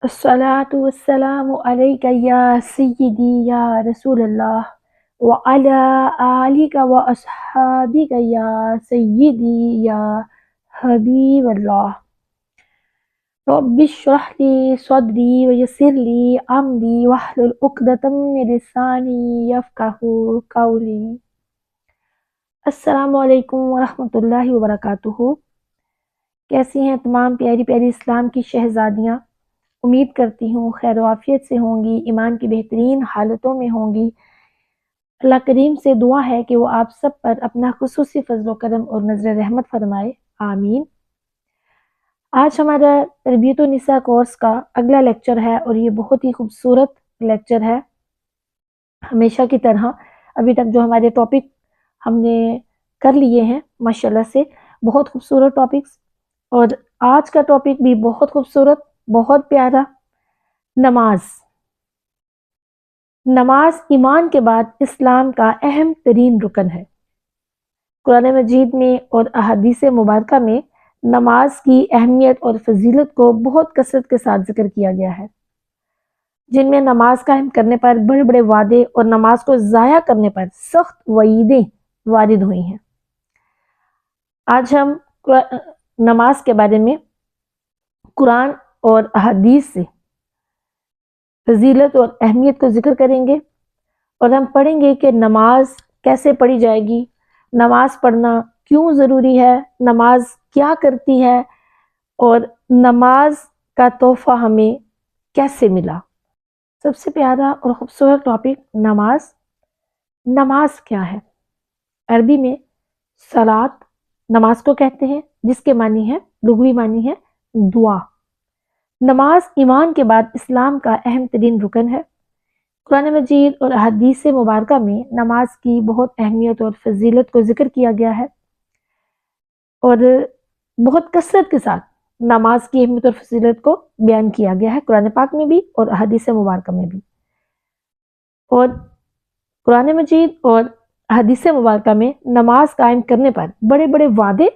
الصلاة والسلام عليك يا سيدي يا رسول الله وعلى آلك وأصحابك يا سيدي يا حبيب الله رب اشرح لي صدري ويسر لي أمري واحلل عقدة من لساني يفقهوا قولي السلام علیکم ورحمۃ اللہ وبرکاتہ۔ کیسی ہیں تمام پیاری پیاری اسلام کی شہزادیاں؟ امید کرتی ہوں خیر و عافیت سے ہوں گی، ایمان کی بہترین حالتوں میں ہوں گی۔ اللہ کریم سے دعا ہے کہ وہ آپ سب پر اپنا خصوصی فضل و کرم اور نظر رحمت فرمائے، آمین۔ آج ہمارا تربیت النساء کورس کا اگلا لیکچر ہے اور یہ بہت ہی خوبصورت لیکچر ہے۔ ہمیشہ کی طرح ابھی تک جو ہمارے ٹاپک ہم نے کر لیے ہیں ماشاءاللہ سے بہت خوبصورت ٹاپکس، اور آج کا ٹاپک بھی بہت خوبصورت، بہت پیارا، نماز۔ نماز ایمان کے بعد اسلام کا اہم ترین رکن ہے۔ قرآن مجید میں اور احادیث مبارکہ میں نماز کی اہمیت اور فضیلت کو بہت کثرت کے ساتھ ذکر کیا گیا ہے، جن میں نماز قائم کرنے پر بڑے بڑے وعدے اور نماز کو ضائع کرنے پر سخت وعیدیں وارد ہوئی ہیں۔ آج ہم نماز کے بارے میں قرآن اور احادیث سے فضیلت اور اہمیت کو ذکر کریں گے، اور ہم پڑھیں گے کہ نماز کیسے پڑھی جائے گی، نماز پڑھنا کیوں ضروری ہے، نماز کیا کرتی ہے، اور نماز کا تحفہ ہمیں کیسے ملا۔ سب سے پیارا اور خوبصورت ٹاپک نماز۔ نماز کیا ہے؟ عربی میں صلاۃ نماز کو کہتے ہیں، جس کے معنی ہے، لغوی معنی ہے دعا۔ نماز ایمان کے بعد اسلام کا اہم ترین رکن ہے۔ قرآن مجید اور احادیث مبارکہ میں نماز کی بہت اہمیت اور فضیلت کو ذکر کیا گیا ہے، اور بہت کثرت کے ساتھ نماز کی اہمیت اور فضیلت کو بیان کیا گیا ہے قرآن پاک میں بھی اور احادیث مبارکہ میں بھی۔ اور قرآن مجید اور احادیث مبارکہ میں نماز قائم کرنے پر بڑے بڑے وعدے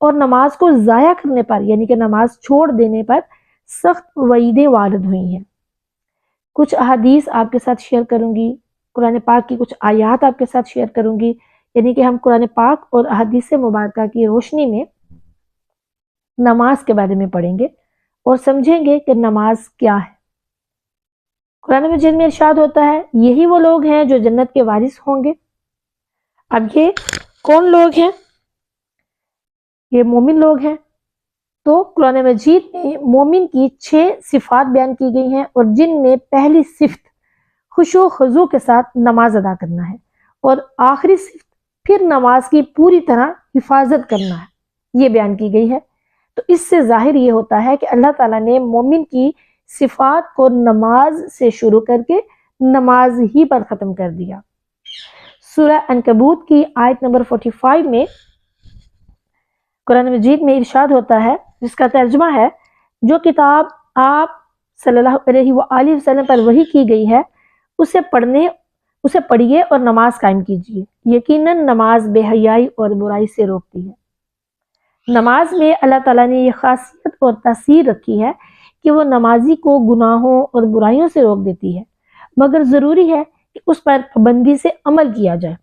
اور نماز کو ضائع کرنے پر یعنی کہ نماز چھوڑ دینے پر سخت وعیدیں وارد ہوئی ہیں۔ کچھ احادیث آپ کے ساتھ شیئر کروں گی، قرآن پاک کی کچھ آیات آپ کے ساتھ شیئر کروں گی، یعنی کہ ہم قرآن پاک اور احادیث مبارکہ کی روشنی میں نماز کے بارے میں پڑھیں گے اور سمجھیں گے کہ نماز کیا ہے۔ قرآن مجید میں ارشاد ہوتا ہے، یہی وہ لوگ ہیں جو جنت کے وارث ہوں گے۔ اب یہ کون لوگ ہیں؟ یہ مومن لوگ ہیں۔ تو قرآن مجید میں مومن کی 6 صفات بیان کی گئی ہیں، اور جن میں پہلی صفت خشوع و خضوع کے ساتھ نماز ادا کرنا ہے، اور آخری صفت پھر نماز کی پوری طرح حفاظت کرنا ہے، یہ بیان کی گئی ہے۔ تو اس سے ظاہر یہ ہوتا ہے کہ اللہ تعالیٰ نے مومن کی صفات کو نماز سے شروع کر کے نماز ہی پر ختم کر دیا۔ سورہ عنکبوت کی آیت نمبر 45 میں قرآن مجید میں ارشاد ہوتا ہے، جس کا ترجمہ ہے، جو کتاب آپ صلی اللہ علیہ وآلہ وسلم پر وحی کی گئی ہے اسے پڑھیے اور نماز قائم کیجیے، یقیناً نماز بے حیائی اور برائی سے روکتی ہے۔ نماز میں اللہ تعالیٰ نے یہ خاصیت اور تاثیر رکھی ہے کہ وہ نمازی کو گناہوں اور برائیوں سے روک دیتی ہے، مگر ضروری ہے کہ اس پر پابندی سے عمل کیا جائے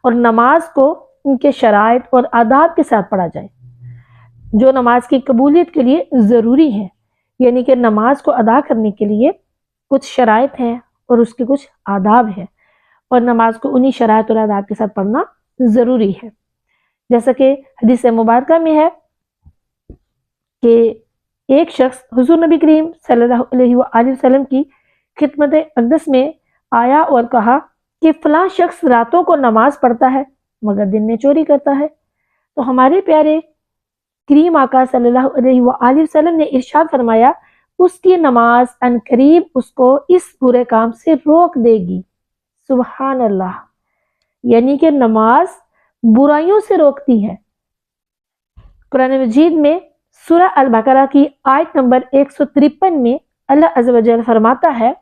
اور نماز کو ان کے شرائط اور آداب کے ساتھ پڑھا جائے جو نماز کی قبولیت کے لیے ضروری ہے، یعنی کہ نماز کو ادا کرنے کے لیے کچھ شرائط ہیں اور اس کے کچھ آداب ہیں، اور نماز کو انہی شرائط اور آداب کے ساتھ پڑھنا ضروری ہے۔ جیسا کہ حدیث مبارکہ میں ہے کہ ایک شخص حضور نبی کریم صلی اللہ علیہ وآلہ وسلم کی خدمت اقدس میں آیا اور کہا کہ فلاں شخص راتوں کو نماز پڑھتا ہے مگر دن میں چوری کرتا ہے۔ تو ہمارے پیارے کریم آقا صلی اللہ علیہ وآلہ وسلم نے ارشاد فرمایا، اس کی نماز ان قریب اس کو اس برے کام سے روک دے گی۔ سبحان اللہ، یعنی کہ نماز برائیوں سے روکتی ہے۔ قرآن مجید میں سورہ البقرہ کی آیت نمبر 153 میں اللہ عز و جل فرماتا ہے،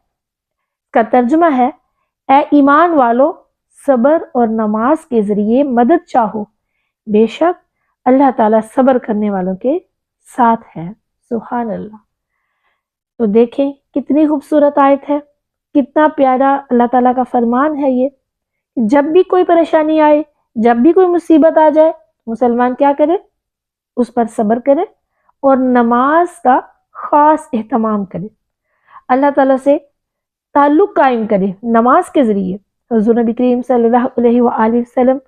کا ترجمہ ہے، اے ایمان والو، صبر اور نماز کے ذریعے مدد چاہو، بے شک اللہ تعالیٰ صبر کرنے والوں کے ساتھ ہے۔ سبحان اللہ۔ تو دیکھیں کتنی خوبصورت آیت ہے، کتنا پیارا اللہ تعالیٰ کا فرمان ہے یہ۔ جب بھی کوئی پریشانی آئے، جب بھی کوئی مصیبت آ جائے، مسلمان کیا کرے؟ اس پر صبر کرے اور نماز کا خاص اہتمام کرے، اللہ تعالیٰ سے تعلق قائم کرے نماز کے ذریعے۔ حضور نبی کریم صلی اللہ علیہ وآلہ وسلم،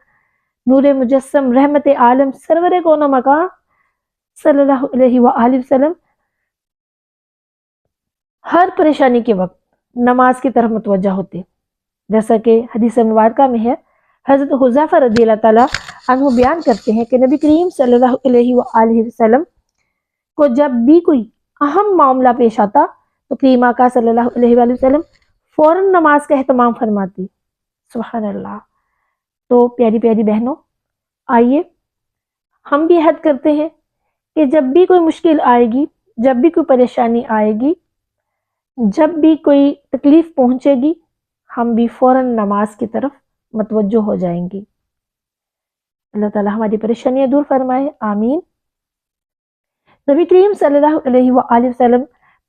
نور مجسم، رحمت عالم، سرور کون و مکان صلی اللہ علیہ وآلہ وسلم ہر پریشانی کے وقت نماز کی طرف متوجہ ہوتے، جیسا کہ حدیث مبارکہ میں ہے۔ حضرت حذیفہ رضی اللہ تعالیٰ عنہ بیان کرتے ہیں کہ نبی کریم صلی اللہ علیہ وآلہ وسلم کو جب بھی کوئی اہم معاملہ پیش آتا تو کریم آقا صلی اللہ علیہ وآلہ وسلم فوراً نماز کا اہتمام فرماتی۔ سبحان اللہ۔ تو پیاری پیاری بہنوں، آئیے ہم بھی عہد کرتے ہیں کہ جب بھی کوئی مشکل آئے گی، جب بھی کوئی پریشانی آئے گی، جب بھی کوئی تکلیف پہنچے گی، ہم بھی فوراً نماز کی طرف متوجہ ہو جائیں گی۔ اللہ تعالیٰ ہماری پریشانیاں دور فرمائے، آمین۔ نبی کریم صلی اللہ علیہ وآلہ وسلم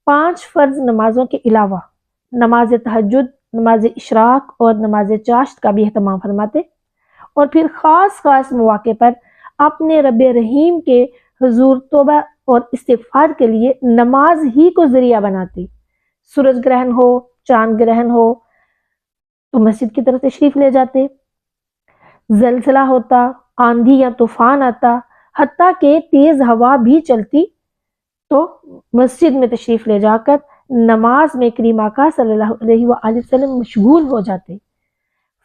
5 فرض نمازوں کے علاوہ نماز تہجد، نماز اشراق اور نماز چاشت کا بھی اہتمام فرماتے، اور پھر خاص مواقع پر اپنے رب رحیم کے حضور توبہ اور استغفار کے لیے نماز ہی کو ذریعہ بناتے۔ سورج گرہن ہو، چاند گرہن ہو تو مسجد کی طرف تشریف لے جاتے، زلزلہ ہوتا، آندھی یا طوفان آتا، حتیٰ کہ تیز ہوا بھی چلتی تو مسجد میں تشریف لے جا کر نماز میں کریم آقا صلی اللہ علیہ وآلہ وسلم مشغول ہو جاتے۔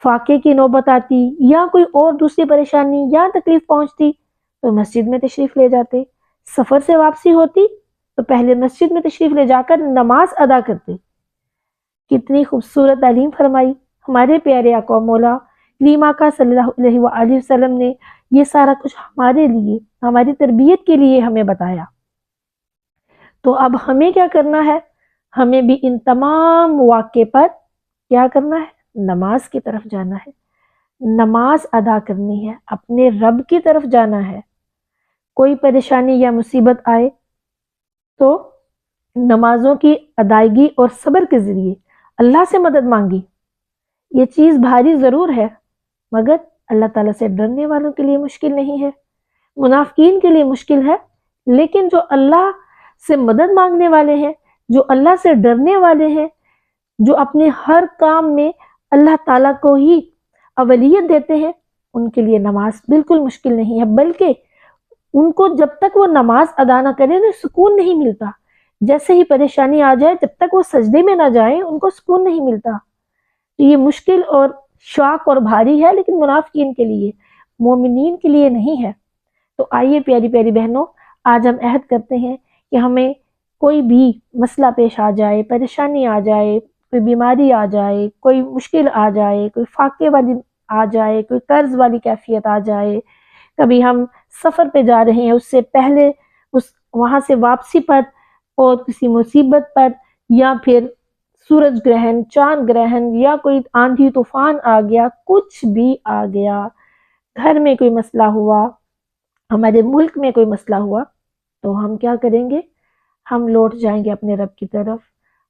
فاقے کی نوبت آتی یا کوئی اور دوسری پریشانی یا تکلیف پہنچتی تو مسجد میں تشریف لے جاتے، سفر سے واپسی ہوتی تو پہلے مسجد میں تشریف لے جا کر نماز ادا کرتے۔ کتنی خوبصورت تعلیم فرمائی ہمارے پیارے آقا و مولا کریم آقا صلی اللہ علیہ وآلہ وسلم نے، یہ سارا کچھ ہمارے لیے، ہماری تربیت کے لیے ہمیں بتایا۔ تو اب ہمیں کیا کرنا ہے؟ ہمیں بھی ان تمام مواقع پر کیا کرنا ہے؟ نماز کی طرف جانا ہے، نماز ادا کرنی ہے، اپنے رب کی طرف جانا ہے۔ کوئی پریشانی یا مصیبت آئے تو نمازوں کی ادائیگی اور صبر کے ذریعے اللہ سے مدد مانگی۔ یہ چیز بھاری ضرور ہے، مگر اللہ تعالیٰ سے ڈرنے والوں کے لیے مشکل نہیں ہے، منافقین کے لیے مشکل ہے، لیکن جو اللہ سے مدد مانگنے والے ہیں، جو اللہ سے ڈرنے والے ہیں، جو اپنے ہر کام میں اللہ تعالیٰ کو ہی اولیت دیتے ہیں، ان کے لیے نماز بالکل مشکل نہیں ہے، بلکہ ان کو جب تک وہ نماز ادا نہ کریں تو سکون نہیں ملتا۔ جیسے ہی پریشانی آ جائے، جب تک وہ سجدے میں نہ جائیں ان کو سکون نہیں ملتا۔ تو یہ مشکل اور شاق اور بھاری ہے، لیکن منافقین کے لیے، مومنین کے لیے نہیں ہے۔ تو آئیے پیاری پیاری بہنوں، آج ہم عہد کرتے ہیں کہ ہمیں کوئی بھی مسئلہ پیش آ جائے، پریشانی آ جائے، کوئی بیماری آ جائے، کوئی مشکل آ جائے، کوئی فاقے والی آ جائے، کوئی قرض والی کیفیت آ جائے، کبھی ہم سفر پہ جا رہے ہیں، اس سے پہلے وہاں سے واپسی پر، اور کسی مصیبت پر، یا پھر سورج گرہن، چاند گرہن، یا کوئی آندھی طوفان آ گیا، کچھ بھی آ گیا، گھر میں کوئی مسئلہ ہوا، ہمارے ملک میں کوئی مسئلہ ہوا، تو ہم کیا کریں گے؟ ہم لوٹ جائیں گے اپنے رب کی طرف،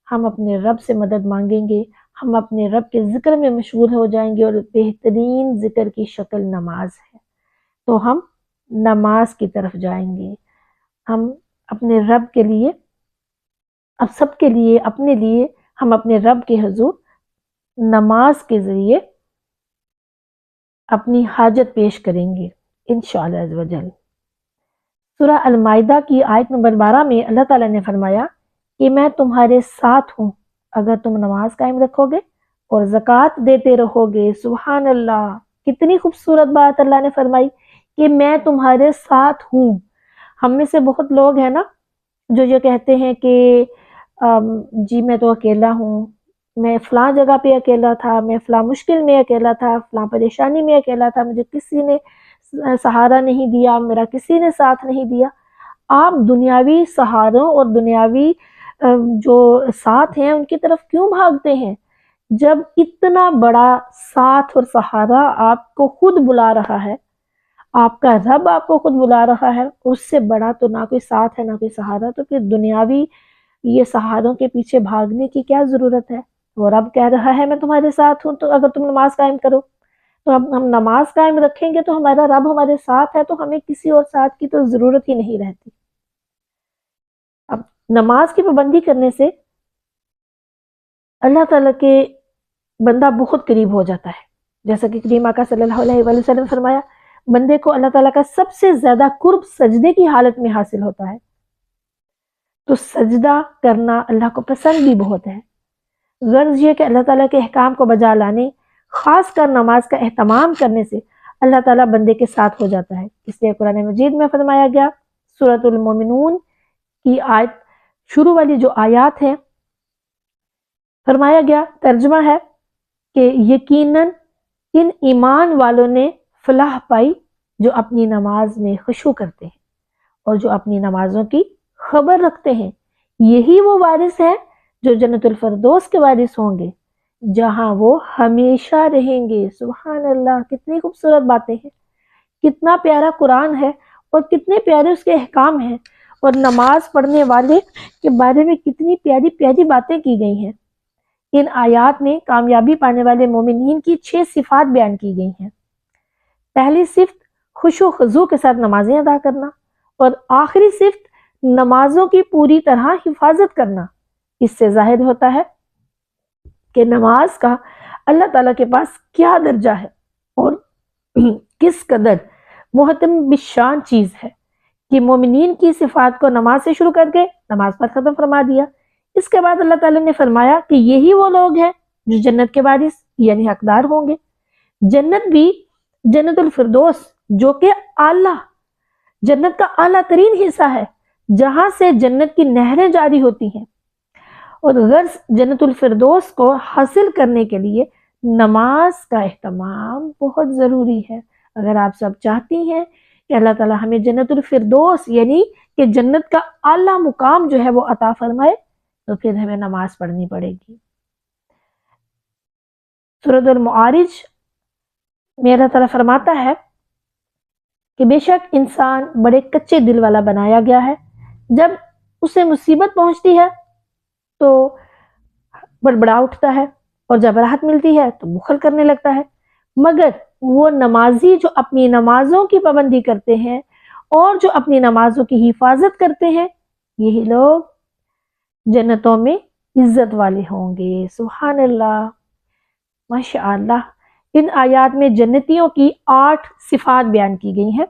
ہم اپنے رب سے مدد مانگیں گے، ہم اپنے رب کے ذکر میں مشغول ہو جائیں گے، اور بہترین ذکر کی شکل نماز ہے۔ تو ہم نماز کی طرف جائیں گے، ہم اپنے رب کے لیے، اب سب کے لیے، اپنے لیے، ہم اپنے رب کے حضور نماز کے ذریعے اپنی حاجت پیش کریں گے انشاءاللہ عز و جل۔ سورہ المائدہ کی آیت نمبر 12 میں اللہ تعالیٰ نے فرمایا کہ میں تمہارے ساتھ ہوں اگر تم نماز قائم رکھو گے اور زکوٰۃ دیتے رہو گے۔ سبحان اللہ، کتنی خوبصورت بات اللہ نے فرمائی کہ میں تمہارے ساتھ ہوں۔ ہم میں سے بہت لوگ ہیں نا جو یہ کہتے ہیں کہ جی میں تو اکیلا ہوں، میں فلاں جگہ پہ اکیلا تھا، میں فلاں مشکل میں اکیلا تھا، فلاں پریشانی میں اکیلا تھا، مجھے کسی نے سہارا نہیں دیا، میرا کسی نے ساتھ نہیں دیا۔ آپ دنیاوی سہاروں اور دنیاوی جو ساتھ ہیں ان کی طرف کیوں بھاگتے ہیں، جب اتنا بڑا ساتھ اور سہارا آپ کو خود بلا رہا ہے، آپ کا رب آپ کو خود بلا رہا ہے، اس سے بڑا تو نہ کوئی ساتھ ہے نہ کوئی سہارا، تو پھر دنیاوی یہ سہاروں کے پیچھے بھاگنے کی کیا ضرورت ہے؟ وہ رب کہہ رہا ہے میں تمہارے ساتھ ہوں، تو اگر تم نماز قائم کرو تو اب ہم نماز قائم رکھیں گے تو ہمارا رب ہمارے ساتھ ہے، تو ہمیں کسی اور ساتھ کی تو ضرورت ہی نہیں رہتی۔ اب نماز کی پابندی کرنے سے اللہ تعالیٰ کے بندہ بہت قریب ہو جاتا ہے، جیسا کہ کریم آقا صلی اللہ علیہ وآلہ وسلم فرمایا، بندے کو اللہ تعالیٰ کا سب سے زیادہ قرب سجدے کی حالت میں حاصل ہوتا ہے۔ تو سجدہ کرنا اللہ کو پسند بھی بہت ہے۔ غرض یہ کہ اللہ تعالیٰ کے احکام کو بجا لانے، خاص کر نماز کا اہتمام کرنے سے اللہ تعالیٰ بندے کے ساتھ ہو جاتا ہے۔ اس لیے قرآن مجید میں فرمایا گیا، سورۃ المومنون کی آیت شروع والی جو آیات ہیں، فرمایا گیا، ترجمہ ہے کہ یقیناً ان ایمان والوں نے فلاح پائی جو اپنی نماز میں خشوع کرتے ہیں اور جو اپنی نمازوں کی خبر رکھتے ہیں، یہی وہ وارث ہیں جو جنت الفردوس کے وارث ہوں گے، جہاں وہ ہمیشہ رہیں گے۔ سبحان اللہ، کتنی خوبصورت باتیں ہیں، کتنا پیارا قرآن ہے اور کتنے پیارے اس کے احکام ہیں، اور نماز پڑھنے والے کے بارے میں کتنی پیاری پیاری باتیں کی گئی ہیں۔ ان آیات میں کامیابی پانے والے مومنین کی 6 صفات بیان کی گئی ہیں۔ پہلی صفت خشوع و خضوع کے ساتھ نمازیں ادا کرنا، اور آخری صفت نمازوں کی پوری طرح حفاظت کرنا۔ اس سے ظاہر ہوتا ہے کہ نماز کا اللہ تعالیٰ کے پاس کیا درجہ ہے اور کس قدر محترم بشان چیز ہے کہ مومنین کی صفات کو نماز سے شروع کر کے نماز پر ختم فرما دیا۔ اس کے بعد اللہ تعالیٰ نے فرمایا کہ یہی وہ لوگ ہیں جو جنت کے وارث یعنی حقدار ہوں گے۔ جنت بھی جنت الفردوس جو کہ اعلیٰ جنت کا اعلیٰ ترین حصہ ہے، جہاں سے جنت کی نہریں جاری ہوتی ہیں، اور غرض جنت الفردوس کو حاصل کرنے کے لیے نماز کا اہتمام بہت ضروری ہے۔ اگر آپ سب چاہتی ہیں کہ اللہ تعالیٰ ہمیں جنت الفردوس یعنی کہ جنت کا اعلیٰ مقام جو ہے وہ عطا فرمائے، تو پھر ہمیں نماز پڑھنی پڑے گی۔ سورۃ المعارج میں اللہ تعالیٰ فرماتا ہے کہ بے شک انسان بڑے کچے دل والا بنایا گیا ہے، جب اسے مصیبت پہنچتی ہے تو بڑبڑا اٹھتا ہے، اور جب راحت ملتی ہے تو بخل کرنے لگتا ہے، مگر وہ نمازی جو اپنی نمازوں کی پابندی کرتے ہیں اور جو اپنی نمازوں کی حفاظت کرتے ہیں، یہی لوگ جنتوں میں عزت والے ہوں گے۔ سبحان اللہ، ماشاء اللہ۔ ان آیات میں جنتیوں کی 8 صفات بیان کی گئی ہیں،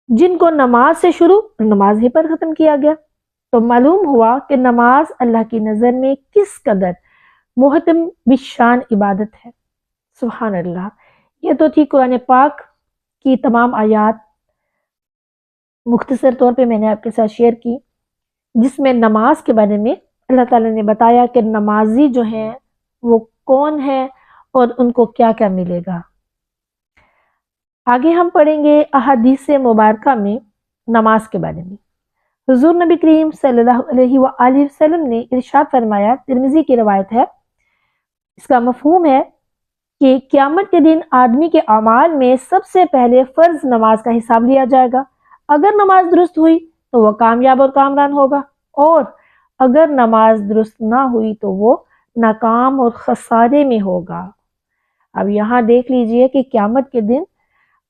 جن کو نماز سے شروع نماز ہی پر ختم کیا گیا۔ تو معلوم ہوا کہ نماز اللہ کی نظر میں کس قدر محترم بشان عبادت ہے۔ سبحان اللہ۔ یہ تو تھی قرآن پاک کی تمام آیات، مختصر طور پہ میں نے آپ کے ساتھ شیئر کی، جس میں نماز کے بارے میں اللہ تعالیٰ نے بتایا کہ نمازی جو ہیں وہ کون ہیں اور ان کو کیا کیا ملے گا۔ آگے ہم پڑھیں گے احادیث مبارکہ میں نماز کے بارے میں۔ حضور نبی کریم صلی اللہ علیہ وآلہ وسلم نے ارشاد فرمایا، ترمذی کی روایت ہے، اس کا مفہوم ہے کہ قیامت کے دن آدمی کے اعمال میں سب سے پہلے فرض نماز کا حساب لیا جائے گا۔ اگر نماز درست ہوئی تو وہ کامیاب اور کامران ہوگا، اور اگر نماز درست نہ ہوئی تو وہ ناکام اور خسارے میں ہوگا۔ اب یہاں دیکھ لیجئے کہ قیامت کے دن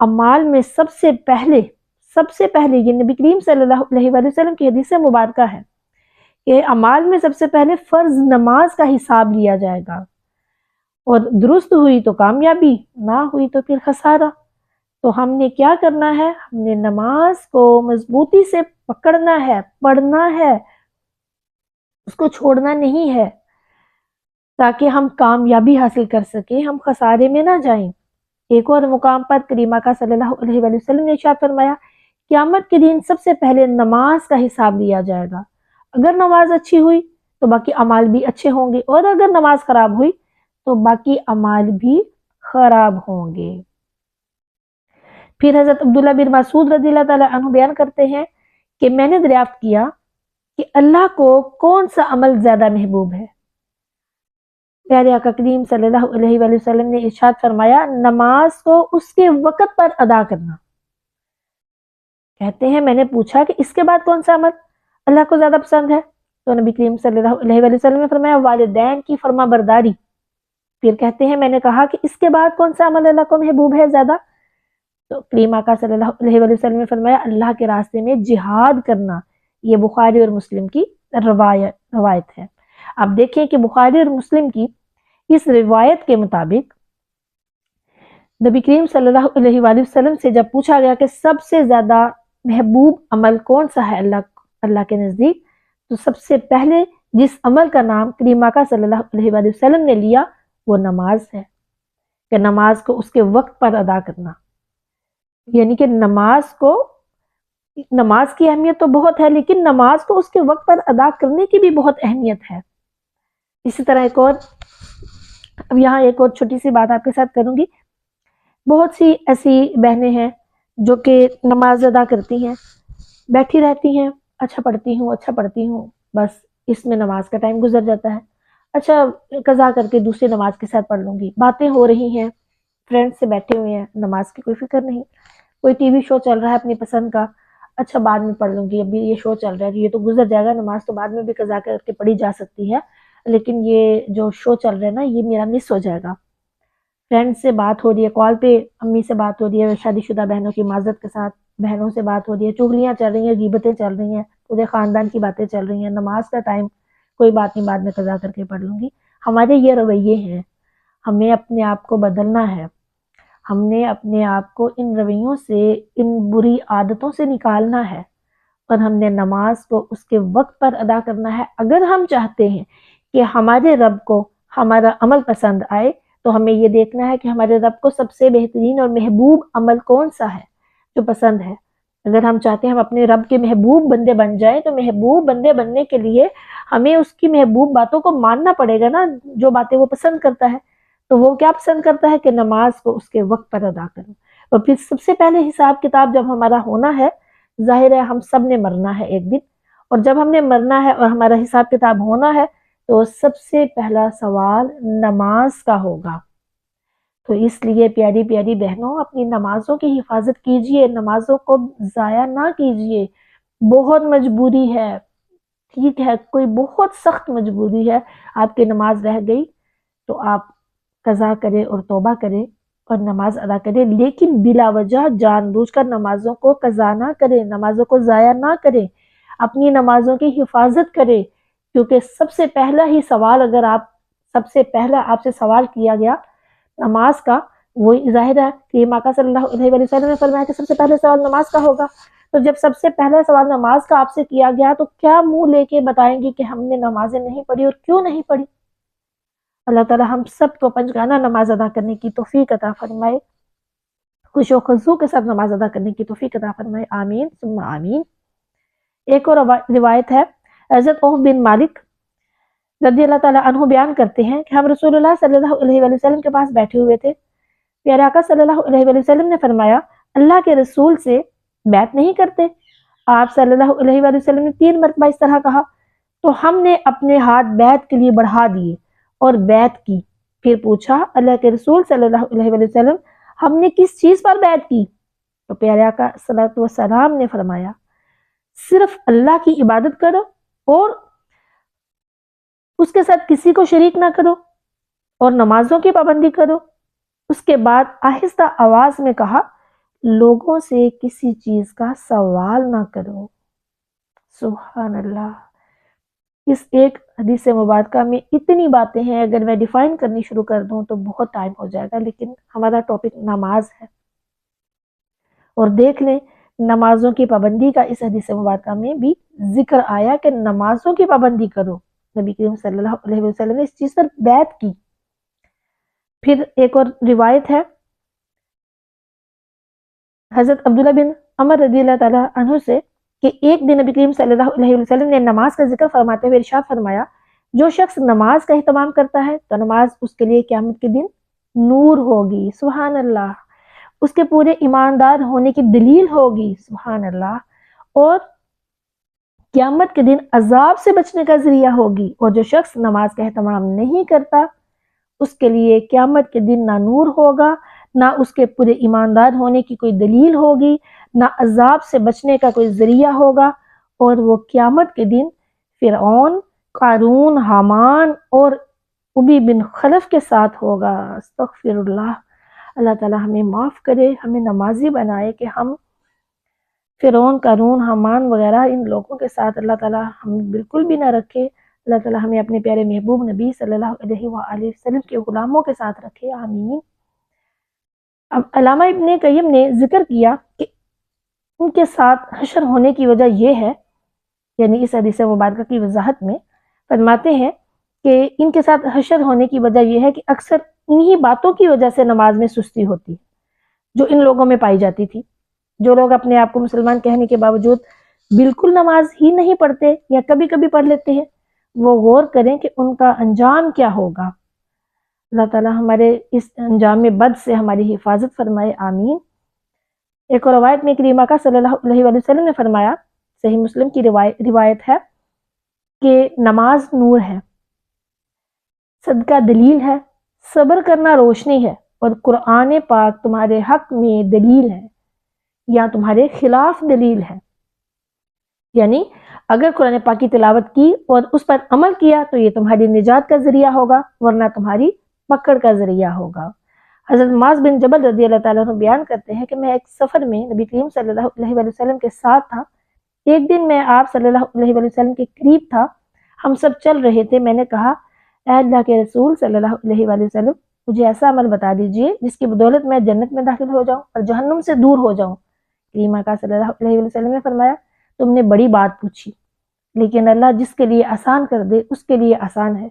اعمال میں سب سے پہلے یہ نبی کریم صلی اللہ علیہ وآلہ وسلم کی حدیث مبارکہ ہے کہ اعمال میں سب سے پہلے فرض نماز کا حساب لیا جائے گا، اور درست ہوئی تو کامیابی، نہ ہوئی تو پھر خسارہ۔ تو ہم نے کیا کرنا ہے؟ ہم نے نماز کو مضبوطی سے پکڑنا ہے، پڑھنا ہے، اس کو چھوڑنا نہیں ہے، تاکہ ہم کامیابی حاصل کر سکیں، ہم خسارے میں نہ جائیں۔ ایک اور مقام پر کریم آقا صلی اللہ علیہ وآلہ وسلم نے ارشاد فرمایا، قیامت کے دن سب سے پہلے نماز کا حساب لیا جائے گا۔ اگر نماز اچھی ہوئی تو باقی اعمال بھی اچھے ہوں گے، اور اگر نماز خراب ہوئی تو باقی اعمال بھی خراب ہوں گے۔ پھر حضرت عبداللہ بن مسعود رضی اللہ تعالیٰ عنہ بیان کرتے ہیں کہ میں نے دریافت کیا کہ اللہ کو کون سا عمل زیادہ محبوب ہے؟ پیارے آقا کریم صلی اللہ علیہ وآلہ وسلم نے ارشاد فرمایا، نماز کو اس کے وقت پر ادا کرنا۔ کہتے ہیں میں نے پوچھا کہ اس کے بعد کون سا عمل اللہ کو زیادہ پسند ہے؟ تو نبی کریم صلی اللہ علیہ وآلہ وسلم نے فرمایا والدین کی فرما برداری. پھر کہتے ہیں میں نے کہا کہ اس کے بعد کون سا عمل اللہ کو محبوب ہے زیادہ؟ تو کریم آقا صلی اللہ علیہ وآلہ وسلم نے فرمایا اللہ کے راستے میں جہاد کرنا. یہ بخاری اور مسلم کی روایت ہے. اب دیکھیں کہ بخاری اور مسلم کی اس روایت کے مطابق نبی کریم صلی اللہ علیہ وآلہ وسلم سے جب پوچھا گیا کہ سب سے زیادہ محبوب عمل کون سا ہے اللہ کے نزدیک، تو سب سے پہلے جس عمل کا نام کریم آقا صلی اللہ علیہ وآلہ وسلم نے لیا وہ نماز ہے، کہ نماز کو اس کے وقت پر ادا کرنا. یعنی کہ نماز کی اہمیت تو بہت ہے، لیکن نماز کو اس کے وقت پر ادا کرنے کی بھی بہت اہمیت ہے. اسی طرح اب یہاں ایک اور چھوٹی سی بات آپ کے ساتھ کروں گی. بہت سی ایسی بہنیں ہیں جو کہ نماز ادا کرتی ہیں، بیٹھی رہتی ہیں، اچھا پڑھتی ہوں، بس اس میں نماز کا ٹائم گزر جاتا ہے. اچھا قضا کر کے دوسری نماز کے ساتھ پڑھ لوں گی. باتیں ہو رہی ہیں، فرینڈ سے بیٹھے ہوئے ہیں، نماز کی کوئی فکر نہیں. کوئی ٹی وی شو چل رہا ہے اپنی پسند کا، اچھا بعد میں پڑھ لوں گی، ابھی یہ شو چل رہا ہے یہ تو گزر جائے گا، نماز تو بعد میں بھی قضا کر کے پڑھی جا سکتی ہے، لیکن یہ جو شو چل رہا ہے نا یہ میرا مس ہو جائے گا. فرینڈ سے بات ہو رہی ہے، کال پہ امی سے بات ہو رہی ہے، شادی شدہ بہنوں کی معذرت کے ساتھ بہنوں سے بات ہو رہی ہے، چغلیاں چل رہی ہیں، غیبتیں چل رہی ہیں، پورے خاندان کی باتیں چل رہی ہیں. نماز کا ٹائم کوئی بات نہیں، بعد میں قضا کر کے پڑھ لوں گی. ہمارے یہ رویے ہیں، ہمیں اپنے آپ کو بدلنا ہے. ہم نے اپنے آپ کو ان رویوں سے، ان بری عادتوں سے نکالنا ہے، اور ہم نے نماز کو اس کے وقت پر ادا کرنا ہے. اگر ہم چاہتے ہیں کہ ہمارے رب کو ہمارا عمل پسند آئے تو ہمیں یہ دیکھنا ہے کہ ہمارے رب کو سب سے بہترین اور محبوب عمل کون سا ہے جو پسند ہے. اگر ہم چاہتے ہیں ہم اپنے رب کے محبوب بندے بن جائیں تو محبوب بندے بننے کے لیے ہمیں اس کی محبوب باتوں کو ماننا پڑے گا نا. جو باتیں وہ پسند کرتا ہے، تو وہ کیا پسند کرتا ہے کہ نماز کو اس کے وقت پر ادا کریں. اور پھر سب سے پہلے حساب کتاب جب ہمارا ہونا ہے، ظاہر ہے ہم سب نے مرنا ہے ایک دن، اور جب ہم نے مرنا ہے اور ہمارا حساب کتاب ہونا ہے تو سب سے پہلا سوال نماز کا ہوگا. تو اس لیے پیاری پیاری بہنوں اپنی نمازوں کی حفاظت کیجئے، نمازوں کو ضائع نہ کیجئے. بہت مجبوری ہے، ٹھیک ہے، کوئی بہت سخت مجبوری ہے، آپ کی نماز رہ گئی تو آپ قضا کرے اور توبہ کرے اور نماز ادا کرے، لیکن بلا وجہ جان بوجھ کر نمازوں کو قضا نہ کرے، نمازوں کو ضائع نہ کرے، اپنی نمازوں کی حفاظت کرے. کیونکہ سب سے پہلا ہی سوال اگر سب سے پہلا آپ سے سوال کیا گیا نماز کا، وہ ظاہر ہے کہ آقا صلی اللہ علیہ وآلہ وسلم نے فرمایا کہ سب سے پہلے سوال نماز کا ہوگا. تو جب سب سے پہلا سوال نماز کا آپ سے کیا گیا تو کیا منہ لے کے بتائیں گی کہ ہم نے نمازیں نہیں پڑھی اور کیوں نہیں پڑھی؟ اللہ تعالی ہم سب کو پنجگانہ نماز ادا کرنے کی توفیق عطا فرمائے، خوش و خضوع کے ساتھ نماز ادا کرنے کی توفیق عطا فرمائے، آمین ثم آمین. ایک اور روایت ہے، حضرت عوف بن مالک رضی اللہ تعالیٰ عنہ بیان کرتے ہیں کہ ہم رسول اللہ صلی اللہ علیہ وآلہ وسلم کے پاس بیٹھے ہوئے تھے. پیارے آقا صلی اللہ علیہ وآلہ وسلم نے فرمایا اللہ کے رسول سے بیعت نہیں کرتے؟ آپ صلی اللہ علیہ وآلہ وسلم نے 3 مرتبہ اس طرح کہا تو ہم نے اپنے ہاتھ بیعت کے لیے بڑھا دیے اور بیعت کی. پھر پوچھا اللہ کے رسول صلی اللہ علیہ وآلہ وسلم ہم نے کس چیز پر بیعت کی؟ تو پیارے آقا صلی اللہ علیہ وسلم نے فرمایا صرف اللہ کی عبادت کرو اور اس کے ساتھ کسی کو شریک نہ کرو اور نمازوں کی پابندی کرو. اس کے بعد آہستہ آواز میں کہا لوگوں سے کسی چیز کا سوال نہ کرو. سبحان اللہ. اس ایک حدیث مبارکہ میں اتنی باتیں ہیں، اگر میں ڈیفائن کرنی شروع کر دوں تو بہت ٹائم ہو جائے گا، لیکن ہمارا ٹاپک نماز ہے. اور دیکھ لیں نمازوں کی پابندی کا اس حدیث مبارکہ میں بھی ذکر آیا کہ نمازوں کی پابندی کرو. نبی کریم صلی اللہ علیہ وسلم نے اس چیز پر بیعت کی. پھر ایک اور روایت ہے حضرت عبداللہ بن عمر رضی اللہ تعالیٰ عنہ سے کہ ایک دن نبی کریم صلی اللہ علیہ وسلم نے نماز کا ذکر فرماتے ہوئے ارشاد فرمایا جو شخص نماز کا اہتمام کرتا ہے تو نماز اس کے لیے قیامت کے دن نور ہوگی. سبحان اللہ. اس کے پورے ایماندار ہونے کی دلیل ہوگی. سبحان اللہ. اور قیامت کے دن عذاب سے بچنے کا ذریعہ ہوگی. اور جو شخص نماز کا اہتمام نہیں کرتا اس کے لیے قیامت کے دن نہ نور ہوگا، نہ اس کے پورے ایماندار ہونے کی کوئی دلیل ہوگی، نہ عذاب سے بچنے کا کوئی ذریعہ ہوگا، اور وہ قیامت کے دن فرعون، قارون، حامان اور ابی بن خلف کے ساتھ ہوگا۔ استغفر اللہ۔ اللہ تعالیٰ ہمیں معاف کرے، ہمیں نمازی بنائے کہ ہم فرعون، قارون، حامان وغیرہ ان لوگوں کے ساتھ اللہ تعالیٰ ہم بالکل بھی نہ رکھے۔ اللہ تعالیٰ ہمیں اپنے پیارے محبوب نبی صلی اللہ علیہ وآلہ وسلم کے غلاموں کے ساتھ رکھے، آمین۔ اب علامہ ابن قیم نے ذکر کیا کہ ان کے ساتھ حشر ہونے کی وجہ یہ ہے، یعنی اس حدیث مبارکہ کی وضاحت میں فرماتے ہیں کہ ان کے ساتھ حشر ہونے کی وجہ یہ ہے کہ اکثر انہی باتوں کی وجہ سے نماز میں سستی ہوتی ہے جو ان لوگوں میں پائی جاتی تھی۔ جو لوگ اپنے آپ کو مسلمان کہنے کے باوجود بالکل نماز ہی نہیں پڑھتے یا کبھی کبھی پڑھ لیتے ہیں، وہ غور کریں کہ ان کا انجام کیا ہوگا۔ اللہ تعالیٰ ہمارے اس انجام بد سے ہماری حفاظت فرمائے، آمین۔ ایک اور روایت میں کریمہ کا صلی اللہ علیہ وآلہ وسلم نے فرمایا، صحیح مسلم کی روایت ہے کہ نماز نور ہے، صدقہ دلیل ہے، صبر کرنا روشنی ہے، اور قرآن پاک تمہارے حق میں دلیل ہے یا تمہارے خلاف دلیل ہے۔ یعنی اگر قرآن پاک کی تلاوت کی اور اس پر عمل کیا تو یہ تمہاری نجات کا ذریعہ ہوگا، ورنہ تمہاری پکڑ کا ذریعہ ہوگا۔ حضرت معاذ بن جبل رضی اللہ تعالیٰ عنہ بیان کرتے ہیں کہ میں ایک سفر میں نبی کریم صلی اللہ علیہ وآلہ وسلم کے ساتھ تھا۔ ایک دن میں آپ صلی اللہ علیہ وآلہ وسلم کے قریب تھا، ہم سب چل رہے تھے۔ میں نے کہا، اے اللہ کے رسول صلی اللہ علیہ وآلہ وسلم، مجھے ایسا عمل بتا دیجئے جس کی بدولت میں جنت میں داخل ہو جاؤں اور جہنم سے دور ہو جاؤں۔ کریمہ کا صلی اللہ علیہ وآلہ وسلم نے فرمایا، تم نے بڑی بات پوچھی، لیکن اللہ جس کے لیے آسان کر دے اس کے لیے آسان ہے۔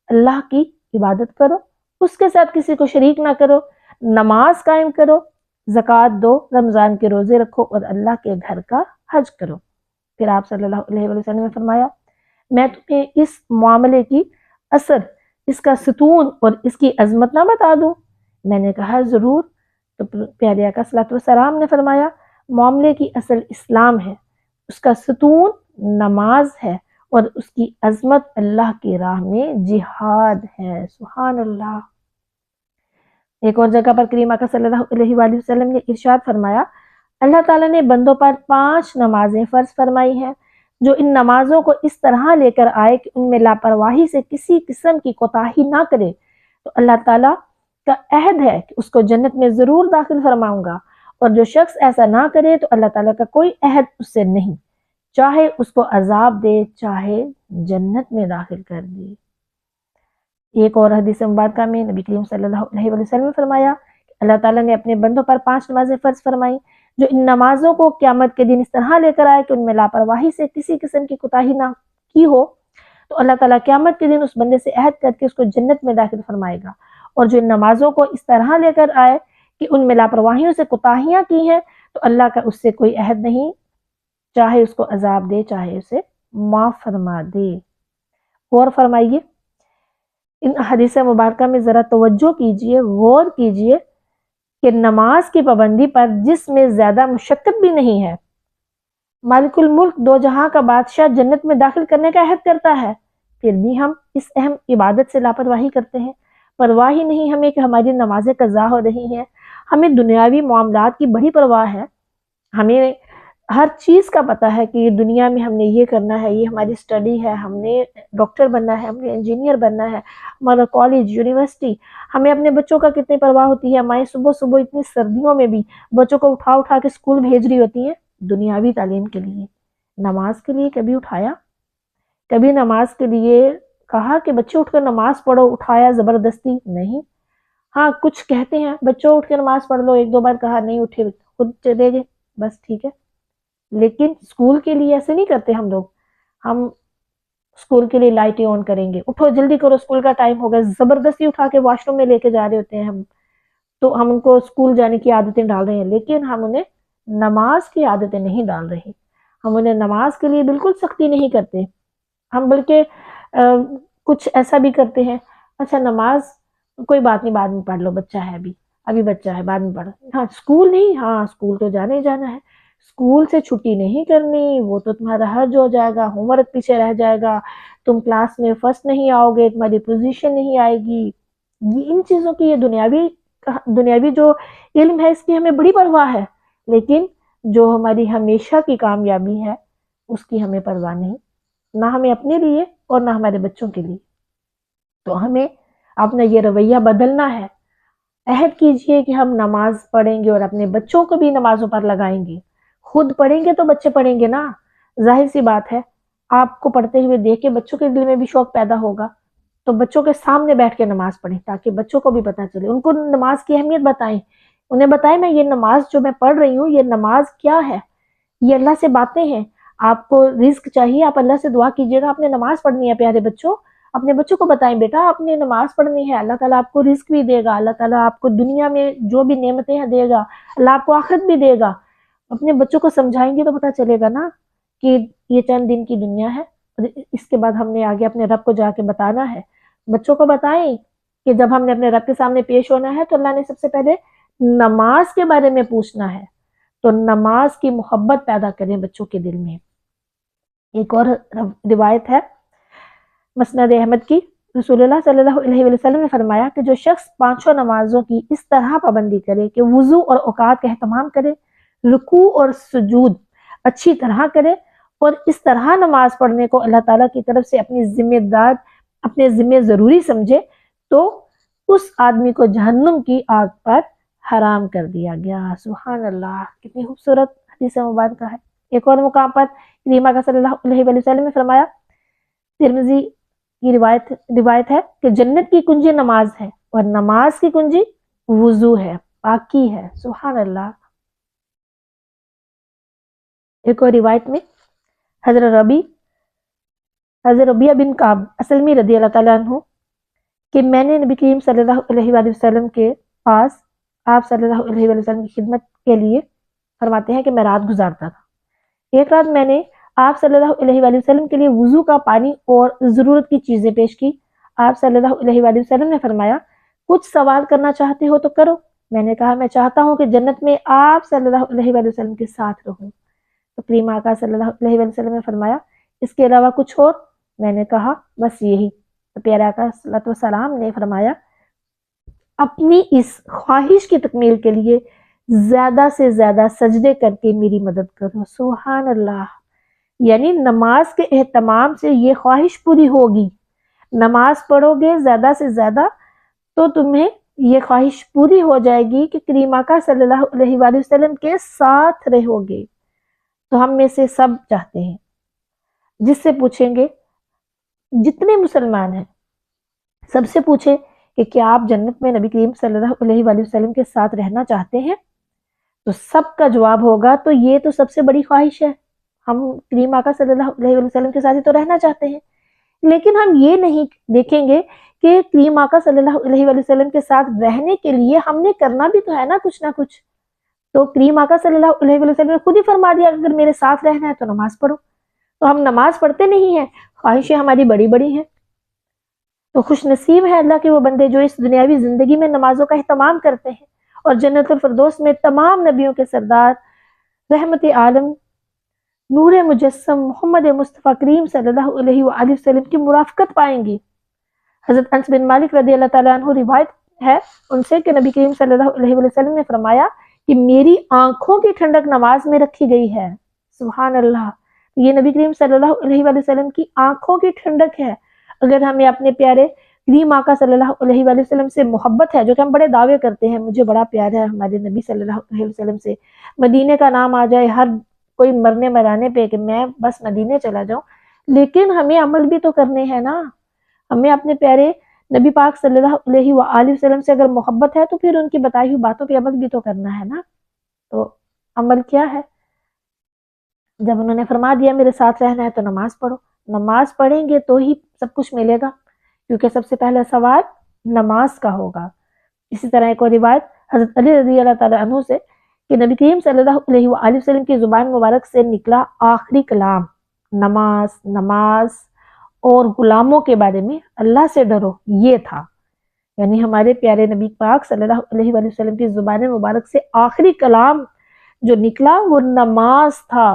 اللہ کی عبادت کرو، اس کے ساتھ کسی کو شریک نہ کرو، نماز قائم کرو، زکوٰۃ دو، رمضان کے روزے رکھو اور اللہ کے گھر کا حج کرو۔ پھر آپ صلی اللہ علیہ وآلہ وسلم نے فرمایا، میں تمہیں اس معاملے کی اثر، اس کا ستون اور اس کی عظمت نہ بتا دوں؟ میں نے کہا ضرور۔ تو پیارے آقا صلی اللہ علیہ وسلم نے فرمایا، معاملے کی اصل اسلام ہے، اس کا ستون نماز ہے، اور اس کی عظمت اللہ کی راہ میں جہاد ہے۔ سبحان اللہ۔ ایک اور جگہ پر کریمہ کا صلی اللہ علیہ وآلہ وسلم نے ارشاد فرمایا، اللہ تعالیٰ نے بندوں پر 5 نمازیں فرض فرمائی ہیں، جو ان نمازوں کو اس طرح لے کر آئے کہ ان میں لاپرواہی سے کسی قسم کی کوتاہی نہ کرے تو اللہ تعالیٰ کا عہد ہے کہ اس کو جنت میں ضرور داخل فرماؤں گا، اور جو شخص ایسا نہ کرے تو اللہ تعالیٰ کا کوئی عہد اس سے نہیں، چاہے اس کو عذاب دے چاہے جنت میں داخل کر دے۔ ایک اور حدیث مبارکہ میں نبی کریم صلی اللہ علیہ وآلہ وسلم نے فرمایا کہ اللہ تعالیٰ نے اپنے بندوں پر 5 نمازیں فرض فرمائی، جو ان نمازوں کو قیامت کے دن اس طرح لے کر آئے کہ ان میں لاپرواہی سے کسی قسم کی کوتاہی نہ کی ہو تو اللہ تعالیٰ قیامت کے دن اس بندے سے عہد کر کے اس کو جنت میں داخل فرمائے گا، اور جو ان نمازوں کو اس طرح لے کر آئے کہ ان میں لاپرواہیوں سے کوتاہیاں کی ہیں تو اللہ کا اس سے کوئی عہد نہیں، چاہے اس کو عذاب دے چاہے اسے معاف فرما دے۔ غور فرمائیے، ان حدیث مبارکہ میں ذرا توجہ کیجئے، غور کیجئے کہ نماز کی پابندی پر جس میں زیادہ مشقت بھی نہیں ہے، مالک الملک 2 جہاں کا بادشاہ جنت میں داخل کرنے کا عہد کرتا ہے، پھر بھی ہم اس اہم عبادت سے لاپرواہی کرتے ہیں۔ پرواہ ہی نہیں ہمیں کہ ہماری نمازیں قضا ہو رہی ہیں، ہمیں دنیاوی معاملات کی بڑی پرواہ ہے، ہمیں ہر چیز کا پتہ ہے کہ یہ دنیا میں ہم نے یہ کرنا ہے، یہ ہماری اسٹڈی ہے، ہم نے ڈاکٹر بننا ہے، ہم نے انجینئر بننا ہے، ہمارا کالج، یونیورسٹی، ہمیں اپنے بچوں کا کتنی پرواہ ہوتی ہے، مائیں صبح صبح اتنی سردیوں میں بھی بچوں کو اٹھا اٹھا کے اسکول بھیج رہی ہوتی ہیں دنیاوی تعلیم کے لیے۔ نماز کے لیے کبھی اٹھایا؟ کبھی نماز کے لیے کہا کہ بچے اٹھ کر نماز پڑھو، اٹھایا زبردستی؟ نہیں۔ ہاں کچھ کہتے ہیں بچوں اٹھ کے نماز پڑھ لو، 1-2 بار کہا، نہیں اٹھے خود چلے گئے، بس ٹھیک ہے۔ لیکن اسکول کے لیے ایسے نہیں کرتے ہم لوگ، ہم اسکول کے لیے لائٹیں آن کریں گے، اٹھو جلدی کرو اسکول کا ٹائم ہو گیا، زبردستی اٹھا کے واش روم میں لے کے جا رہے ہوتے ہیں ہم، تو ہم ان کو اسکول جانے کی عادتیں ڈال رہے ہیں، لیکن ہم انہیں نماز کی عادتیں نہیں ڈال رہے، ہم انہیں نماز کے لیے بالکل سختی نہیں کرتے، ہم بلکہ کچھ ایسا بھی کرتے ہیں، اچھا نماز کوئی بات نہیں بعد میں پڑھ لو، بچہ ہے ابھی بچہ ہے بعد میں پڑھو، ہاں اسکول نہیں، ہاں اسکول تو جانا ہی جانا ہے، اسکول سے چھٹی نہیں کرنی، وہ تو تمہارا حرج ہو جائے گا، ہوم ورک پیچھے رہ جائے گا، تم کلاس میں فرسٹ نہیں آؤ گے، تمہاری پوزیشن نہیں آئے گی، یہ ان چیزوں کی، یہ دنیاوی جو علم ہے اس کی ہمیں بڑی پرواہ ہے، لیکن جو ہماری ہمیشہ کی کامیابی ہے اس کی ہمیں پرواہ نہیں۔ نہ ہمیں اپنے لیے اور نہ ہمارے بچوں کے لیے. تو ہمیں اپنا یہ رویہ بدلنا ہے. عہد کیجئے کہ ہم نماز پڑھیں گے اور اپنے بچوں کو بھی نمازوں پر لگائیں گے. خود پڑھیں گے تو بچے پڑھیں گے نا. ظاہر سی بات ہے آپ کو پڑھتے ہوئے دیکھ کے بچوں کے دل میں بھی شوق پیدا ہوگا. تو بچوں کے سامنے بیٹھ کے نماز پڑھیں تاکہ بچوں کو بھی پتہ چلے. ان کو نماز کی اہمیت بتائیں. انہیں بتائیں میں یہ نماز جو میں پڑھ رہی ہوں یہ نماز کیا ہے. یہ اللہ سے باتیں ہیں. آپ کو رزق چاہیے آپ اللہ سے دعا کیجیے گا. آپ نے نماز پڑھنی ہے پیارے بچوں. اپنے بچوں کو بتائیں بیٹا آپ نے نماز پڑھنی ہے. اللہ تعالیٰ آپ کو رزق بھی دے گا. اللہ تعالیٰ آپ کو دنیا میں جو بھی نعمتیں ہیں دے گا. اللہ آپ کو آخرت بھی دے گا. اپنے بچوں کو سمجھائیں گے تو پتہ چلے گا نا کہ یہ چند دن کی دنیا ہے. اس کے بعد ہم نے آگے اپنے رب کو جا کے بتانا ہے. بچوں کو بتائیں کہ جب ہم نے اپنے رب کے سامنے پیش ہونا ہے تو اللہ نے سب سے پہلے نماز کے بارے میں پوچھنا ہے. تو نماز کی محبت پیدا کریں بچوں کے دل میں. ایک اور روایت ہے مسند احمد کی. رسول اللہ صلی اللہ علیہ وسلم نے فرمایا کہ جو شخص پانچوں نمازوں کی اس طرح پابندی کرے کہ وضو اور اوقات کا اہتمام کرے, رکوع اور سجود اچھی طرح کرے اور اس طرح نماز پڑھنے کو اللہ تعالیٰ کی طرف سے اپنے ذمہ ضروری سمجھے تو اس آدمی کو جہنم کی آگ پر حرام کر دیا گیا. سبحان اللہ, کتنی خوبصورت حدیث مبارکہ ہے. ایک اور مقام پر کریمہ کا صلی اللہ علیہ وسلم نے فرمایا, ترمذی کی روایت ہے کہ جنت کی کنجی نماز ہے اور نماز کی کنجی وضو ہے, پاکی ہے. سبحان اللہ. ایک اور روایت میں حضرت ربیعہ بن کعب اسلمی رضی اللہ تعالیٰ عنہ کہ میں نے نبی کریم صلی اللہ علیہ وآلہ وسلم کے پاس آپ صلی اللہ علیہ وآلہ وسلم کی خدمت کے لیے فرماتے ہیں کہ میں رات گزارتا تھا. ایک رات میں نے آپ صلی اللہ علیہ وآلہ وسلم کے لیے وضو کا پانی اور ضرورت کی چیزیں پیش کی. آپ صلی اللہ علیہ وآلہ وسلم نے فرمایا کچھ سوال کرنا چاہتے ہو تو کرو. میں نے کہا میں چاہتا ہوں کہ جنت میں آپ صلی اللہ علیہ وآلہ وسلم کے ساتھ رہوں. تو کریم آقا صلی اللہ علیہ وآلہ وسلم نے فرمایا اس کے علاوہ کچھ اور. میں نے کہا بس یہی. تو پیارے آقا صلی اللہ علیہ وسلم نے فرمایا اپنی اس خواہش کی تکمیل کے لیے زیادہ سے زیادہ سجدے کر کے میری مدد کرو. سبحان اللہ. یعنی نماز کے اہتمام سے یہ خواہش پوری ہوگی. نماز پڑھو گے زیادہ سے زیادہ تو تمہیں یہ خواہش پوری ہو جائے گی کہ کریم آقا صلی اللہ علیہ وآلہ وسلم کے ساتھ رہو گے. تو ہم میں سے سب چاہتے ہیں, جس سے پوچھیں گے جتنے مسلمان ہیں سب سے پوچھیں کہ کیا آپ جنت میں نبی کریم صلی اللہ علیہ وآلہ وسلم کے ساتھ رہنا چاہتے ہیں, تو سب کا جواب ہوگا تو یہ تو سب سے بڑی خواہش ہے. ہم کریم آقا صلی اللہ علیہ وآلہ وسلم کے ساتھ ہی تو رہنا چاہتے ہیں. لیکن ہم یہ نہیں دیکھیں گے کہ کریم آقا صلی اللہ علیہ وآلہ وسلم کے ساتھ رہنے کے لیے ہم نے کرنا بھی تو ہے نا کچھ نہ کچھ. تو کریم آقا صلی اللہ علیہ وآلہ وسلم نے خود ہی فرما دیا اگر میرے ساتھ رہنا ہے تو نماز پڑھو. تو ہم نماز پڑھتے نہیں ہیں, خواہشیں ہماری بڑی بڑی ہیں. تو خوش نصیب ہے اللہ کے وہ بندے جو اس دنیاوی زندگی میں نمازوں کا اہتمام کرتے ہیں اور جنت الفردوس میں تمام نبیوں کے سردار رحمت عالم نور مجسم محمد مصطفیٰ کریم صلی اللہ علیہ وآلہ وسلم کی مرافقت پائیں گی. حضرت انس بن مالک رضی اللہ تعالیٰ عنہ روایت ہے ان سے کہ نبی کریم صلی اللہ علیہ وسلم نے فرمایا کہ میری آنکھوں کی ٹھنڈک نماز میں رکھی گئی ہے. سبحان اللہ. یہ نبی کریم صلی اللہ علیہ وآلہ وسلم کی آنکھوں کی ٹھنڈک ہے. اگر ہمیں اپنے پیارے کریم آقا صلی اللہ علیہ وآلہ وسلم سے محبت ہے, جو کہ ہم بڑے دعوے کرتے ہیں مجھے بڑا پیار ہے ہمارے نبی صلی اللہ علیہ وسلم سے, مدینے کا نام آ جائے ہر کوئی مرنے مرانے پہ کہ میں بس مدینے چلا جاؤں, لیکن ہمیں عمل بھی تو کرنے ہیں نا. ہمیں اپنے پیارے نبی پاک صلی اللہ علیہ وآلہ وسلم سے اگر محبت ہے تو پھر ان کی بتائی ہوئی باتوں پہ عمل بھی تو کرنا ہے نا. تو عمل کیا ہے؟ جب انہوں نے فرما دیا میرے ساتھ رہنا ہے تو نماز پڑھو. نماز پڑھیں گے تو ہی سب کچھ ملے گا, کیونکہ سب سے پہلا سوال نماز کا ہوگا. اسی طرح ایک اور روایت حضرت علی رضی اللہ تعالیٰ عنہ سے کہ نبی کریم صلی اللہ علیہ وآلہ وسلم کی زبان مبارک سے نکلا آخری کلام نماز نماز اور غلاموں کے بارے میں اللہ سے ڈرو یہ تھا. یعنی ہمارے پیارے نبی پاک صلی اللہ علیہ وآلہ وسلم کی زبان مبارک سے آخری کلام جو نکلا وہ نماز تھا.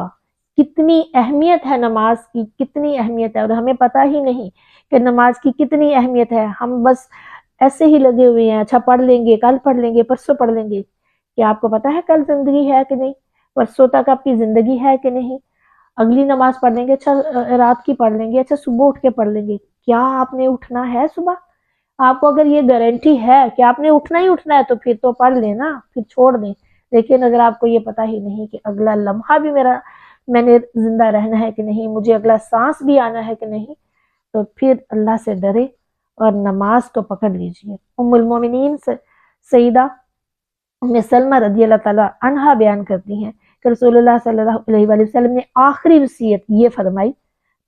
کتنی اہمیت ہے نماز کی, کتنی اہمیت ہے, اور ہمیں پتہ ہی نہیں کہ نماز کی کتنی اہمیت ہے. ہم بس ایسے ہی لگے ہوئے ہیں, اچھا پڑھ لیں گے, کل پڑھ لیں گے, پرسوں پڑھ لیں گے. کیا آپ کو پتہ ہے کل زندگی ہے کہ نہیں, پرسوں تک آپ کی زندگی ہے کہ نہیں, اگلی نماز پڑھ لیں گے، اچھا رات کی پڑھ لیں گے، اچھا صبح اٹھ کے پڑھ لیں گے. کیا آپ نے اٹھنا ہے صبح؟ آپ کو اگر یہ گارنٹی ہے کہ آپ نے اٹھنا ہی اٹھنا ہے تو پھر تو پڑھ لیں نا، پھر چھوڑ دیں. لیکن اگر آپ کو یہ پتا ہی نہیں کہ اگلا لمحہ بھی میں نے زندہ رہنا ہے کہ نہیں، مجھے اگلا سانس بھی آنا ہے کہ نہیں، تو پھر اللہ سے ڈرے اور نماز کو پکڑ لیجیے. ام المومنین سیدہ ام سلمہ رضی اللہ تعالیٰ عنہا بیان کرتی ہیں کہ رسول اللہ صلی اللہ علیہ وآلہ وسلم نے آخری وصیت یہ فرمائی،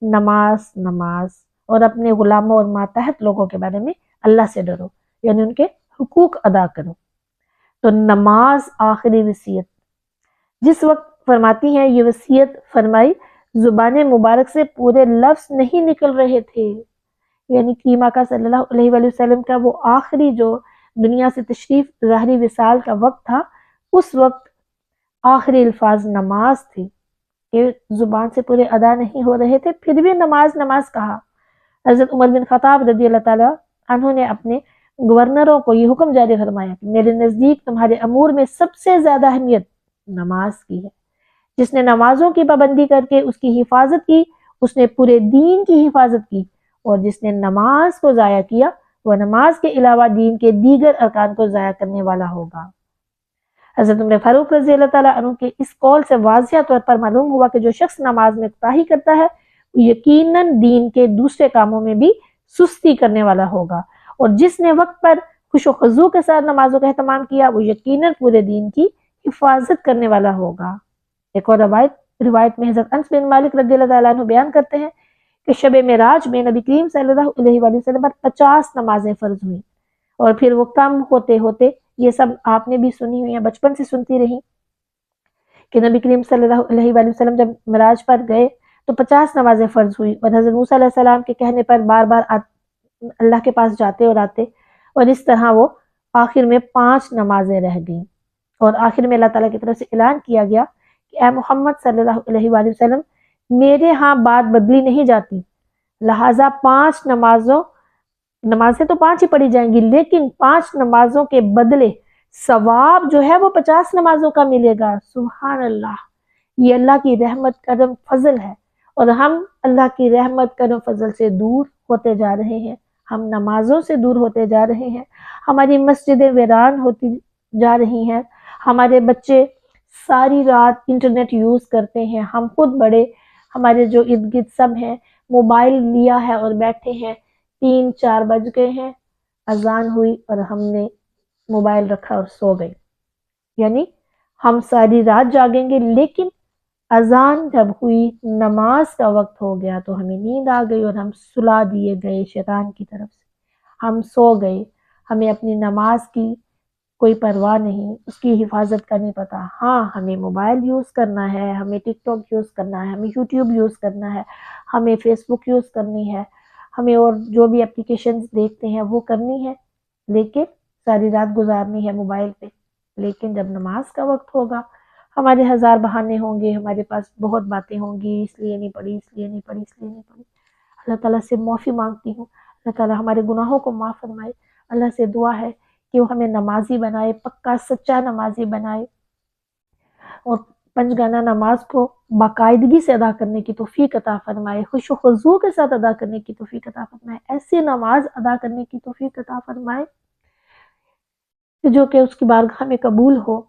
نماز نماز، اور اپنے غلاموں اور ماتحت لوگوں کے بارے میں اللہ سے ڈرو، یعنی ان کے حقوق ادا کرو. تو نماز آخری وصیت جس وقت فرماتی ہیں، یہ وصیت فرمائی، زبان مبارک سے پورے لفظ نہیں نکل رہے تھے. یعنی کہ آقا صلی اللہ علیہ وآلہ وسلم کا وہ آخری جو دنیا سے تشریف ظاہری وصال کا وقت تھا، اس وقت آخری الفاظ نماز تھی کہ زبان سے پورے ادا نہیں ہو رہے تھے، پھر بھی نماز نماز کہا. حضرت عمر بن خطاب رضی اللہ تعالیٰ عنہ نے اپنے گورنروں کو یہ حکم جاری فرمایا کہ میرے نزدیک تمہارے امور میں سب سے زیادہ اہمیت نماز کی ہے. جس نے نمازوں کی پابندی کر کے اس کی حفاظت کی، اس نے پورے دین کی حفاظت کی، اور جس نے نماز کو ضائع کیا وہ نماز کے علاوہ دین کے دیگر ارکان کو ضائع کرنے والا ہوگا. حضرت عمر فاروق رضی اللہ تعالیٰ عنہ کے اس قول سے واضح طور پر معلوم ہوا کہ جو شخص نماز میں کوتاہی کرتا ہے وہ یقیناً دین کے دوسرے کاموں میں بھی سستی کرنے والا ہوگا، اور جس نے وقت پر خوش و خضوع کے ساتھ نمازوں کا اہتمام کیا وہ یقیناً پورے دین کی حفاظت کرنے والا ہوگا. ایک اور روایت میں حضرت انس بن مالک رضی اللہ تعالیٰ عنہ بیان کرتے ہیں کہ شب معراج میں نبی کریم صلی اللہ علیہ وآلہ وسلم پر 50 نمازیں فرض ہوئیں، اور پھر وہ کم ہوتے ہوتے، یہ سب آپ نے بھی سنی ہوئی ہیں، بچپن سے سنتی رہی کہ نبی کریم صلی اللہ علیہ وآلہ وسلم جب معراج پر گئے تو 50 نمازیں فرض ہوئی، اور حضرت موسیٰ علیہ السلام کے کہنے پر بار بار اللہ کے پاس جاتے اور آتے، اور اس طرح وہ آخر میں 5 نمازیں رہ گئیں. اور آخر میں اللہ تعالیٰ کی طرف سے اعلان کیا گیا کہ اے محمد صلی اللہ علیہ وآلہ وسلم، میرے ہاں بات بدلی نہیں جاتی، لہٰذا 5 نمازیں تو 5 ہی پڑھی جائیں گی، لیکن 5 نمازوں کے بدلے ثواب جو ہے وہ 50 نمازوں کا ملے گا. سبحان اللہ، یہ اللہ کی رحمت کرم فضل ہے، اور ہم اللہ کی رحمت کرم فضل سے دور ہوتے جا رہے ہیں، ہم نمازوں سے دور ہوتے جا رہے ہیں، ہماری مسجدیں ویران ہوتی جا رہی ہیں، ہمارے بچے ساری رات انٹرنیٹ یوز کرتے ہیں، ہم خود بڑے، ہمارے جو ارد گرد سب ہیں، موبائل لیا ہے اور بیٹھے ہیں، 3-4 بج گئے ہیں، اذان ہوئی اور ہم نے موبائل رکھا اور سو گئے. یعنی ہم ساری رات جاگیں گے، لیکن اذان جب ہوئی، نماز کا وقت ہو گیا تو ہمیں نیند آ گئی اور ہم سلا دیے گئے شیطان کی طرف سے، ہم سو گئے. ہمیں اپنی نماز کی کوئی پرواہ نہیں، اس کی حفاظت کا نہیں پتا. ہاں ہمیں موبائل یوز کرنا ہے، ہمیں ٹک ٹاک یوز کرنا ہے، ہمیں یوٹیوب یوز کرنا ہے، ہمیں فیس بک یوز کرنی ہے، ہمیں اور جو بھی اپلیکیشنز دیکھتے ہیں وہ کرنی ہے، لیکن ساری رات گزارنی ہے موبائل پہ. لیکن جب نماز کا وقت ہوگا ہمارے 1000 بہانے ہوں گے، ہمارے پاس بہت باتیں ہوں گی، اس لیے نہیں پڑھی، اس لیے نہیں پڑھی، اس لیے نہیں پڑھی. اللہ تعالیٰ سے معافی مانگتی ہوں، اللہ تعالیٰ ہمارے گناہوں کو معاف فرمائے. اللہ سے دعا ہے کہ وہ ہمیں نمازی بنائے، پکا سچا نمازی بنائے، اور 5 گانا نماز کو باقاعدگی سے ادا کرنے کی توفیق عطا فرمائے، خوش و خضوع کے ساتھ ادا کرنے کی توفیق عطا فرمائے، ایسی نماز ادا کرنے کی توفیق عطا فرمائے جو کہ اس کی بارگاہ میں قبول ہو.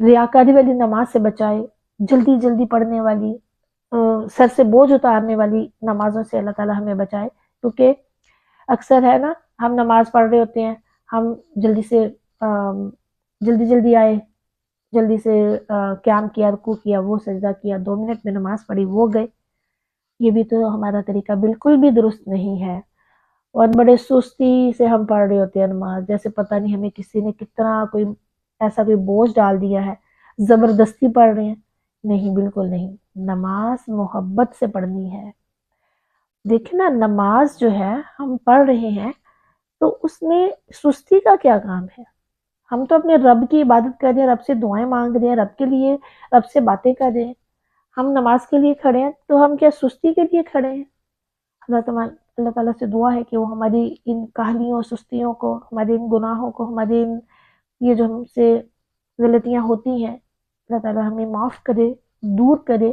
ریاکاری والی نماز سے بچائے، جلدی جلدی پڑھنے والی، سر سے بوجھ اتارنے والی نمازوں سے اللہ تعالیٰ ہمیں بچائے. کیونکہ اکثر ہے نا، ہم نماز پڑھ رہے ہوتے ہیں، ہم جلدی آئے، جلدی سے قیام کیا، رکوع کیا، وہ سجدہ کیا، 2 منٹ میں نماز پڑھی، وہ گئے. یہ بھی تو ہمارا طریقہ بالکل بھی درست نہیں ہے، اور بڑے سستی سے ہم پڑھ رہے ہوتے ہیں نماز، جیسے پتہ نہیں ہمیں کسی نے کتنا کوئی بوجھ ڈال دیا ہے، زبردستی پڑھ رہے ہیں. نہیں، بالکل نہیں. نماز محبت سے پڑھنی ہے. دیکھیں نا، نماز جو ہے ہم پڑھ رہے ہیں تو اس میں سستی کا کیا کام ہے؟ ہم تو اپنے رب کی عبادت کر رہے ہیں، رب سے دعائیں مانگ رہے ہیں، رب کے لیے، رب سے باتیں کر رہے ہیں. ہم نماز کے لیے کھڑے ہیں تو ہم کیا سستی کے لیے کھڑے ہیں؟ اللہ تعالیٰ سے دعا ہے کہ وہ ہماری ان کاہلیوں، سستیوں کو، ہمارے ان گناہوں کو، ہمارے یہ جو ہم سے غلطیاں ہوتی ہیں، اللہ تعالیٰ ہمیں معاف کرے، دور کرے،